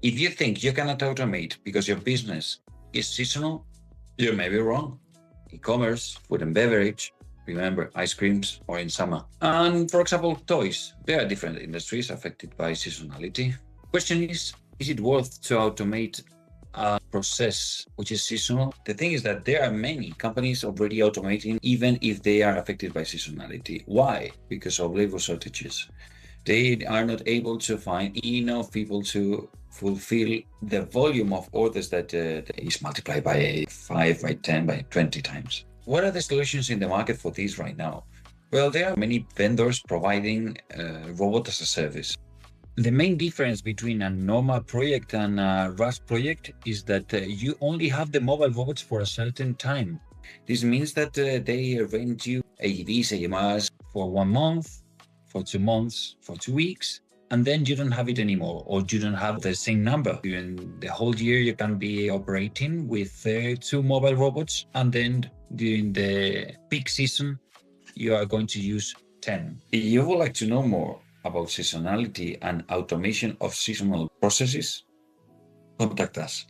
If you think you cannot automate because your business is seasonal, you may be wrong. E-commerce, food and beverage, remember ice creams, or in summer. And for example, toys. There are different industries affected by seasonality. Question is it worth to automate a process which is seasonal? The thing is that there are many companies already automating, even if they are affected by seasonality. Why? Because of labor shortages. They are not able to find enough people to fulfill the volume of orders that is multiplied by 5, by 10, by 20 times. What are the solutions in the market for this right now? Well, there are many vendors providing robot as a service. The main difference between a normal project and a RaaS project is that you only have the mobile robots for a certain time. This means that they rent you AGVs, AMRs for 1 month, for 2 months, for 2 weeks, and then you don't have it anymore, or you don't have the same number. During the whole year, you can be operating with 2 mobile robots, and then during the peak season, you are going to use 10. If you would like to know more about seasonality and automation of seasonal processes, contact us.